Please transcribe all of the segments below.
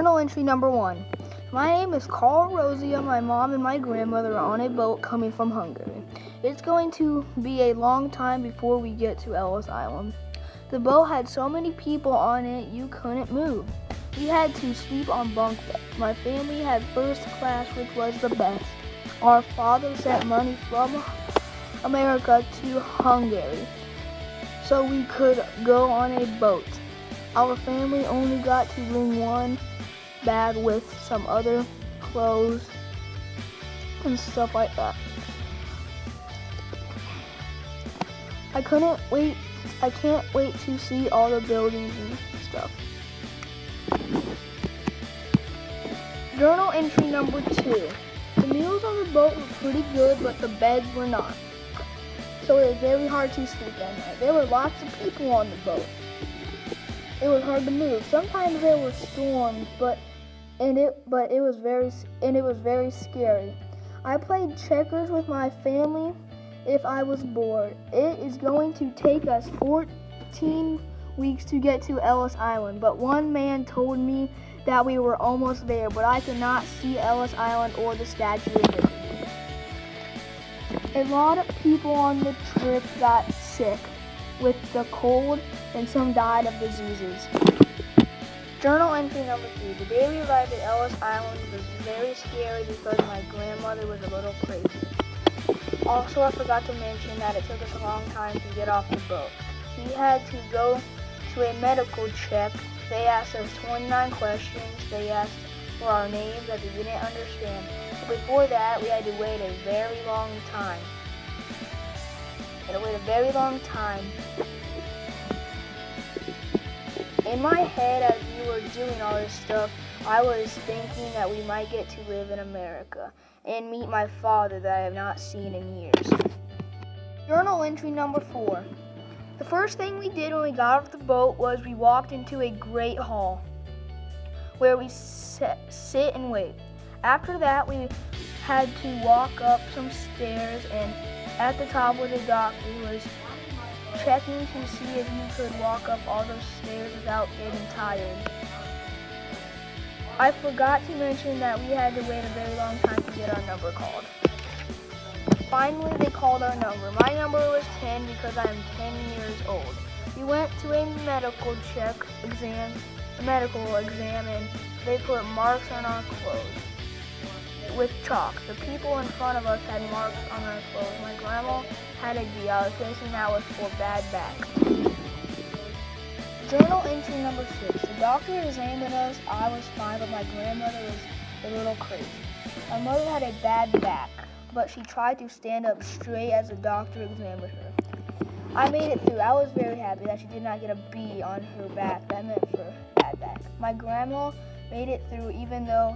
Journal entry number 1. My name is Carl Rosia. My mom and my grandmother are on a boat coming from Hungary. It's going to be a long time before we get to Ellis Island. The boat had so many people on it you couldn't move. We had to sleep on bunk beds. My family had first class, which was the best. Our father sent money from America to Hungary so we could go on a boat. Our family only got to bring one bag with some other clothes and stuff like that. I can't wait to see all the buildings and stuff. Journal entry number 2. The meals on the boat were pretty good, but the beds were not. So it was very hard to sleep at night. There were lots of people on the boat. It was hard to move. Sometimes there were storms, but it was very scary. I played checkers with my family if I was bored. It is going to take us 14 weeks to get to Ellis Island, but one man told me that we were almost there, but I could not see Ellis Island or the Statue of Liberty. A lot of people on the trip got sick with the cold, and some died of diseases. Journal entry number 3. The day we arrived at Ellis Island was very scary because my grandmother was a little crazy. Also, I forgot to mention that it took us a long time to get off the boat. We had to go to a medical check. They asked us 29 questions. They asked for our names that they didn't understand. But before that, we had to wait a very long time. In my head, as we were doing all this stuff, I was thinking that we might get to live in America and meet my father that I have not seen in years. Journal entry number 4. The first thing we did when we got off the boat was we walked into a great hall where we sit and wait. After that, we had to walk up some stairs, and at the top was a doctor who was checking to see if you could walk up all those stairs without getting tired. I forgot to mention that we had to wait a very long time to get our number called. Finally, they called our number. My number was 10 because I am 10 years old. We went to a medical exam, and they put marks on our clothes with chalk. The people in front of us had marks on their clothes. My grandma had a D. I was guessing that was for bad back. Journal entry number 6. The doctor examined us. I was fine, but my grandmother was a little crazy. My mother had a bad back, but she tried to stand up straight as the doctor examined her. I made it through. I was very happy that she did not get a B on her back. That meant for bad back. My grandma made it through even though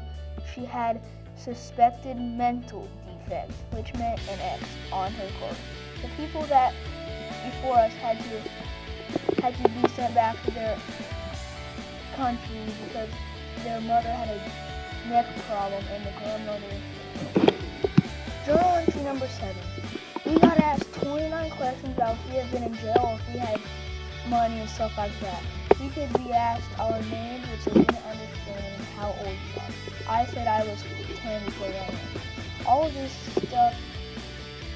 she had suspected mental defect, which meant an X on her clothes. The people that before us had to be sent back to their country because their mother had a neck problem and the grandmother. Journal entry number 7. We got asked 29 questions about if we had been in jail or if we had money and stuff like that. We could be asked our names, which they didn't understand, and how old we are. I said I was 10 before that. All of this stuff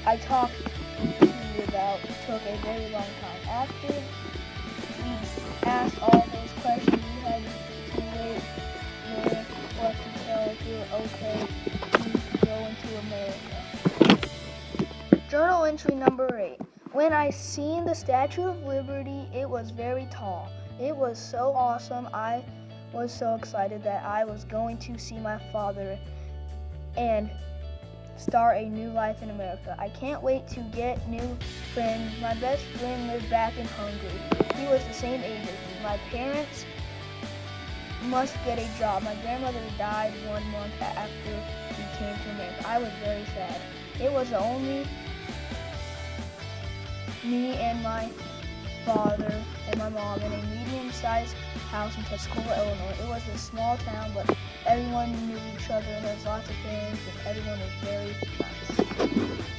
I talked to you about took a very long time. After we asked all those questions, we had to wait there for us to tell if we were okay to go into America. Journal entry number 8. When I seen the Statue of Liberty, it was very tall. It was so awesome. I was so excited that I was going to see my father and start a new life in America. I can't wait to get new friends. My best friend lived back in Hungary. He was the same age as me. My parents must get a job. My grandmother died 1 month after we came to America. I was very sad. It was only me and my father and my mom in a medium-sized house in Tuscola, Illinois. It was a small town, but everyone knew each other and there was lots of things and everyone was very nice.